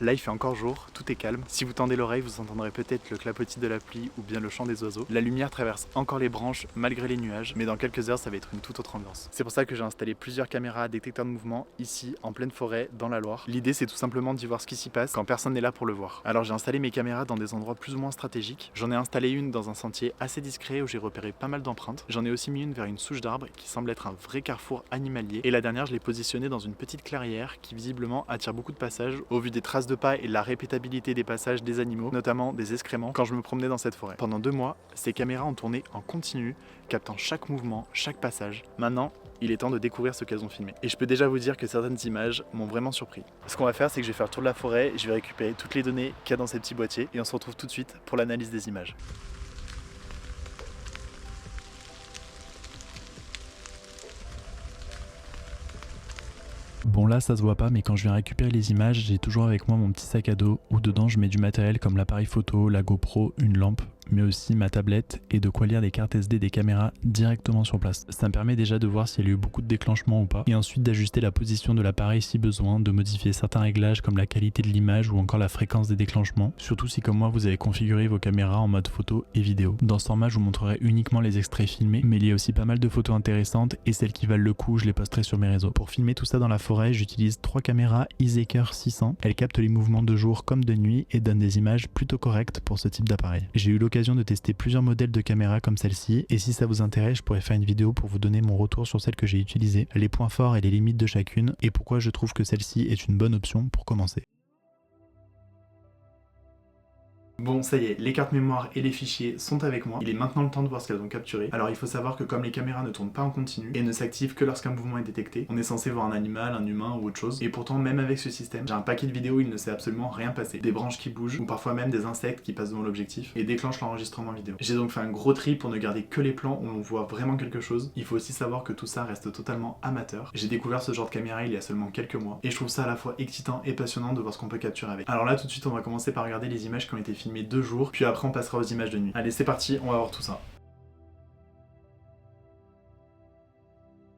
Là il fait encore jour, tout est calme. Si vous tendez l'oreille, vous entendrez peut-être le clapotis de la pluie ou bien le chant des oiseaux. La lumière traverse encore les branches malgré les nuages, mais dans quelques heures ça va être une toute autre ambiance. C'est pour ça que j'ai installé plusieurs caméras à détecteur de mouvement ici, en pleine forêt, dans la Loire. L'idée c'est tout simplement d'y voir ce qui s'y passe quand personne n'est là pour le voir. Alors j'ai installé mes caméras dans des endroits plus ou moins stratégiques. J'en ai installé une dans un sentier assez discret où j'ai repéré pas mal d'empreintes. J'en ai aussi mis une vers une souche d'arbre qui semble être un vrai carrefour animalier. Et la dernière je l'ai positionnée dans une petite clairière qui visiblement attire beaucoup de passages au vu des traces de pas et la répétabilité des passages des animaux, notamment des excréments, quand je me promenais dans cette forêt. Pendant 2 mois, ces caméras ont tourné en continu, captant chaque mouvement, chaque passage. Maintenant, il est temps de découvrir ce qu'elles ont filmé. Et je peux déjà vous dire que certaines images m'ont vraiment surpris. Ce qu'on va faire, c'est que je vais faire le tour de la forêt, je vais récupérer toutes les données qu'il y a dans ces petits boîtiers et on se retrouve tout de suite pour l'analyse des images. Bon là ça se voit pas, mais quand je viens récupérer les images, j'ai toujours avec moi mon petit sac à dos où dedans je mets du matériel comme l'appareil photo, la GoPro, une lampe, mais aussi ma tablette et de quoi lire des cartes SD des caméras directement sur place. Ça me permet déjà de voir s'il y a eu beaucoup de déclenchements ou pas, et ensuite d'ajuster la position de l'appareil si besoin, de modifier certains réglages comme la qualité de l'image ou encore la fréquence des déclenchements, surtout si comme moi vous avez configuré vos caméras en mode photo et vidéo. Dans ce format je vous montrerai uniquement les extraits filmés, mais il y a aussi pas mal de photos intéressantes et celles qui valent le coup je les posterai sur mes réseaux. Pour filmer tout ça dans la forêt, j'utilise 3 caméras Iseeker 600. Elles captent les mouvements de jour comme de nuit et donnent des images plutôt correctes pour ce type d'appareil. J'ai eu l'occasion de tester plusieurs modèles de caméras comme celle-ci, et si ça vous intéresse, je pourrais faire une vidéo pour vous donner mon retour sur celle que j'ai utilisée, les points forts et les limites de chacune, et pourquoi je trouve que celle-ci est une bonne option pour commencer. Bon, ça y est, les cartes mémoire et les fichiers sont avec moi. Il est maintenant le temps de voir ce qu'elles ont capturé. Alors il faut savoir que comme les caméras ne tournent pas en continu et ne s'activent que lorsqu'un mouvement est détecté, on est censé voir un animal, un humain ou autre chose. Et pourtant, même avec ce système, j'ai un paquet de vidéos où il ne s'est absolument rien passé. Des branches qui bougent ou parfois même des insectes qui passent devant l'objectif et déclenchent l'enregistrement vidéo. J'ai donc fait un gros tri pour ne garder que les plans où on voit vraiment quelque chose. Il faut aussi savoir que tout ça reste totalement amateur. J'ai découvert ce genre de caméra il y a seulement quelques mois et je trouve ça à la fois excitant et passionnant de voir ce qu'on peut capturer avec. Alors là, tout de suite, on va commencer par regarder les images qui ont été filmées 2 jours, puis après on passera aux images de nuit. Allez, c'est parti, on va voir tout ça.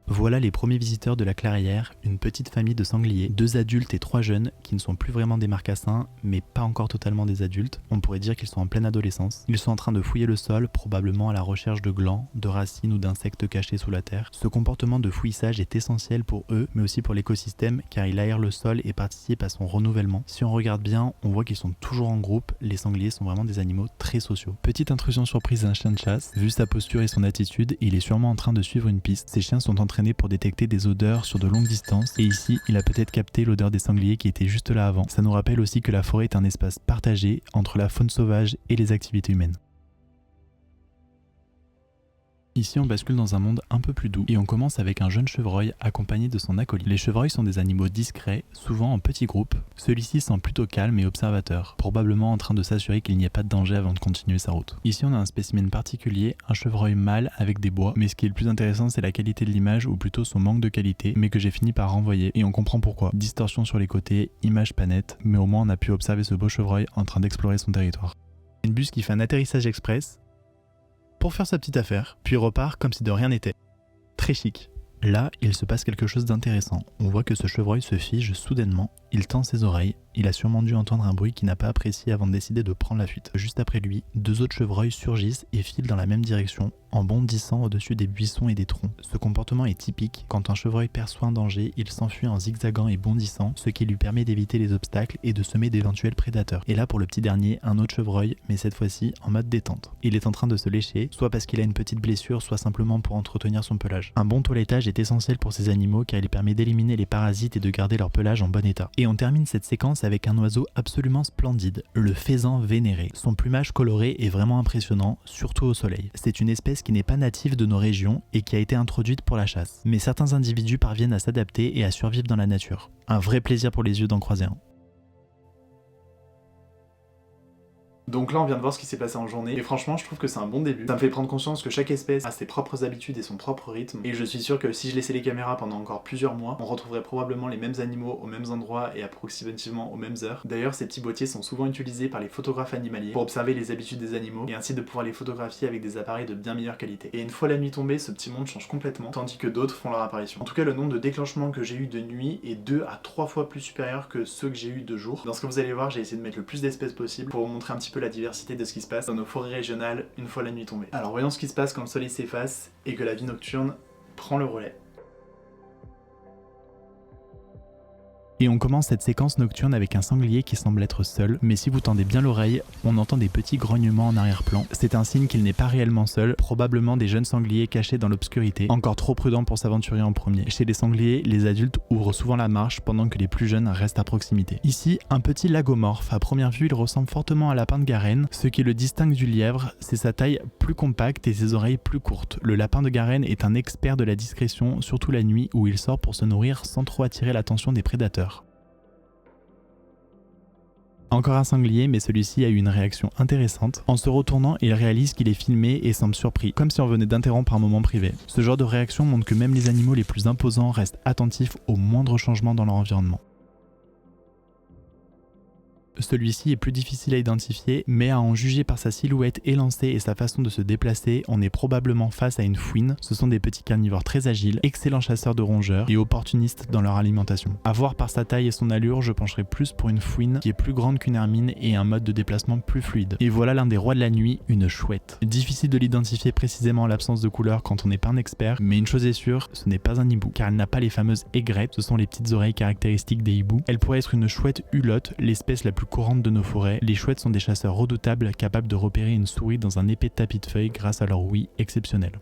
Voilà les premiers visiteurs de la clairière, une petite famille de sangliers, 2 adultes et 3 jeunes qui ne sont plus vraiment des marcassins, mais pas encore totalement des adultes. On pourrait dire qu'ils sont en pleine adolescence. Ils sont en train de fouiller le sol, probablement à la recherche de glands, de racines ou d'insectes cachés sous la terre. Ce comportement de fouillissage est essentiel pour eux, mais aussi pour l'écosystème, car il aère le sol et participe à son renouvellement. Si on regarde bien, on voit qu'ils sont toujours en groupe. Les sangliers sont vraiment des animaux très sociaux. Petite intrusion surprise d'un chien de chasse. Vu sa posture et son attitude, il est sûrement en train de suivre une piste. Ces chiens sont entraînés pour détecter des odeurs sur de longues distances, et ici il a peut-être capté l'odeur des sangliers qui était juste là avant. Ça nous rappelle aussi que la forêt est un espace partagé entre la faune sauvage et les activités humaines. Ici on bascule dans un monde un peu plus doux et on commence avec un jeune chevreuil accompagné de son acolyte. Les chevreuils sont des animaux discrets, souvent en petits groupes. Celui-ci semble plutôt calme et observateur, probablement en train de s'assurer qu'il n'y ait pas de danger avant de continuer sa route. Ici on a un spécimen particulier, un chevreuil mâle avec des bois, mais ce qui est le plus intéressant c'est la qualité de l'image ou plutôt son manque de qualité, mais que j'ai fini par renvoyer et on comprend pourquoi. Distorsion sur les côtés, image pas nette, mais au moins on a pu observer ce beau chevreuil en train d'explorer son territoire. Une bus qui fait un atterrissage express pour faire sa petite affaire, puis repart comme si de rien n'était. Très chic. Là, il se passe quelque chose d'intéressant. On voit que ce chevreuil se fige soudainement, il tend ses oreilles, il a sûrement dû entendre un bruit qu'il n'a pas apprécié avant de décider de prendre la fuite. Juste après lui, 2 autres chevreuils surgissent et filent dans la même direction, en bondissant au-dessus des buissons et des troncs. Ce comportement est typique. Quand un chevreuil perçoit un danger, il s'enfuit en zigzagant et bondissant, ce qui lui permet d'éviter les obstacles et de semer d'éventuels prédateurs. Et là pour le petit dernier, un autre chevreuil, mais cette fois-ci en mode détente. Il est en train de se lécher, soit parce qu'il a une petite blessure, soit simplement pour entretenir son pelage. Un bon toilettage est essentiel pour ces animaux car il permet d'éliminer les parasites et de garder leur pelage en bon état. Et on termine cette séquence avec un oiseau absolument splendide, le faisan vénéré. Son plumage coloré est vraiment impressionnant, surtout au soleil. C'est une espèce qui n'est pas native de nos régions et qui a été introduite pour la chasse. Mais certains individus parviennent à s'adapter et à survivre dans la nature. Un vrai plaisir pour les yeux d'en croiser un. Donc là on vient de voir ce qui s'est passé en journée, et franchement je trouve que c'est un bon début. Ça me fait prendre conscience que chaque espèce a ses propres habitudes et son propre rythme, et je suis sûr que si je laissais les caméras pendant encore plusieurs mois, on retrouverait probablement les mêmes animaux aux mêmes endroits et approximativement aux mêmes heures. D'ailleurs ces petits boîtiers sont souvent utilisés par les photographes animaliers pour observer les habitudes des animaux, et ainsi de pouvoir les photographier avec des appareils de bien meilleure qualité. Et une fois la nuit tombée, ce petit monde change complètement, tandis que d'autres font leur apparition. En tout cas le nombre de déclenchements que j'ai eu de nuit est 2 à 3 fois plus supérieur que ceux que j'ai eu de jour. Dans ce que vous allez voir, j'ai essayé de mettre le plus d'espèces possible pour vous montrer un petit peu la diversité de ce qui se passe dans nos forêts régionales une fois la nuit tombée. Alors voyons ce qui se passe quand le soleil s'efface et que la vie nocturne prend le relais. Et on commence cette séquence nocturne avec un sanglier qui semble être seul, mais si vous tendez bien l'oreille, on entend des petits grognements en arrière-plan. C'est un signe qu'il n'est pas réellement seul, probablement des jeunes sangliers cachés dans l'obscurité, encore trop prudents pour s'aventurer en premier. Chez les sangliers, les adultes ouvrent souvent la marche pendant que les plus jeunes restent à proximité. Ici, un petit lagomorphe. À première vue, il ressemble fortement à un lapin de Garenne. Ce qui le distingue du lièvre, c'est sa taille plus compacte et ses oreilles plus courtes. Le lapin de Garenne est un expert de la discrétion, surtout la nuit où il sort pour se nourrir sans trop attirer l'attention des prédateurs. Encore un sanglier, mais celui-ci a eu une réaction intéressante. En se retournant, il réalise qu'il est filmé et semble surpris, comme si on venait d'interrompre un moment privé. Ce genre de réaction montre que même les animaux les plus imposants restent attentifs aux moindres changements dans leur environnement. Celui-ci est plus difficile à identifier, mais à en juger par sa silhouette élancée et sa façon de se déplacer, on est probablement face à une fouine. Ce sont des petits carnivores très agiles, excellents chasseurs de rongeurs et opportunistes dans leur alimentation. À voir par sa taille et son allure, je pencherais plus pour une fouine qui est plus grande qu'une hermine et un mode de déplacement plus fluide. Et voilà l'un des rois de la nuit, une chouette. Difficile de l'identifier précisément en l'absence de couleur quand on n'est pas un expert, mais une chose est sûre, ce n'est pas un hibou, car elle n'a pas les fameuses aigrettes, ce sont les petites oreilles caractéristiques des hiboux. Elle pourrait être une chouette hulotte, l'espèce la plus courante de nos forêts. Les chouettes sont des chasseurs redoutables capables de repérer une souris dans un épais tapis de feuilles grâce à leur ouïe exceptionnelle.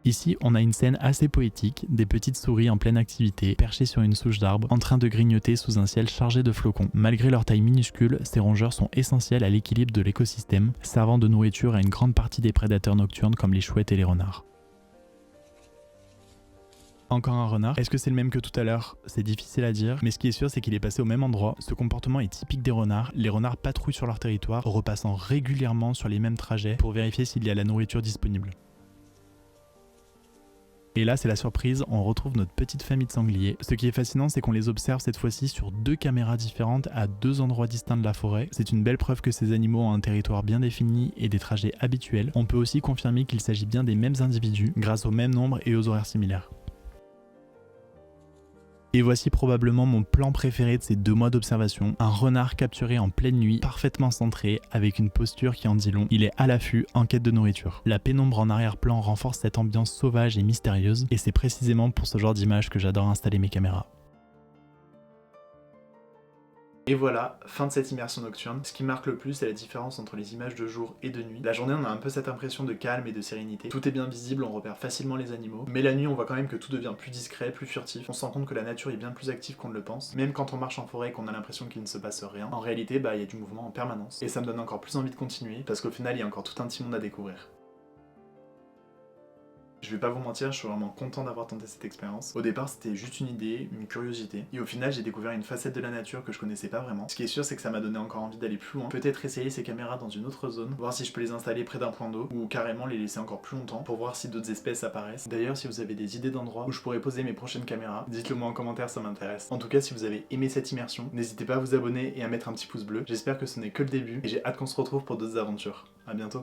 Ici, on a une scène assez poétique, des petites souris en pleine activité, perchées sur une souche d'arbre, en train de grignoter sous un ciel chargé de flocons. Malgré leur taille minuscule, ces rongeurs sont essentiels à l'équilibre de l'écosystème, servant de nourriture à une grande partie des prédateurs nocturnes comme les chouettes et les renards. Encore un renard. Est-ce que c'est le même que tout à l'heure? C'est difficile à dire, mais ce qui est sûr c'est qu'il est passé au même endroit. Ce comportement est typique des renards. Les renards patrouillent sur leur territoire, repassant régulièrement sur les mêmes trajets pour vérifier s'il y a la nourriture disponible. Et là, c'est la surprise, on retrouve notre petite famille de sangliers. Ce qui est fascinant, c'est qu'on les observe cette fois-ci sur 2 caméras différentes à 2 endroits distincts de la forêt. C'est une belle preuve que ces animaux ont un territoire bien défini et des trajets habituels. On peut aussi confirmer qu'il s'agit bien des mêmes individus, grâce au même nombre et aux horaires similaires. Et voici probablement mon plan préféré de ces 2 mois d'observation. Un renard capturé en pleine nuit, parfaitement centré, avec une posture qui en dit long. Il est à l'affût, en quête de nourriture. La pénombre en arrière-plan renforce cette ambiance sauvage et mystérieuse, et c'est précisément pour ce genre d'image que j'adore installer mes caméras. Et voilà, fin de cette immersion nocturne. Ce qui marque le plus, c'est la différence entre les images de jour et de nuit. La journée, on a un peu cette impression de calme et de sérénité. Tout est bien visible, on repère facilement les animaux. Mais la nuit, on voit quand même que tout devient plus discret, plus furtif. On se rend compte que la nature est bien plus active qu'on ne le pense. Même quand on marche en forêt et qu'on a l'impression qu'il ne se passe rien, en réalité, il y a du mouvement en permanence. Et ça me donne encore plus envie de continuer, parce qu'au final, il y a encore tout un petit monde à découvrir. Je vais pas vous mentir, je suis vraiment content d'avoir tenté cette expérience. Au départ, c'était juste une idée, une curiosité. Et au final, j'ai découvert une facette de la nature que je connaissais pas vraiment. Ce qui est sûr, c'est que ça m'a donné encore envie d'aller plus loin. Peut-être essayer ces caméras dans une autre zone, voir si je peux les installer près d'un point d'eau, ou carrément les laisser encore plus longtemps pour voir si d'autres espèces apparaissent. D'ailleurs, si vous avez des idées d'endroits où je pourrais poser mes prochaines caméras, dites-le moi en commentaire, ça m'intéresse. En tout cas, si vous avez aimé cette immersion, n'hésitez pas à vous abonner et à mettre un petit pouce bleu. J'espère que ce n'est que le début, et j'ai hâte qu'on se retrouve pour d'autres aventures. À bientôt.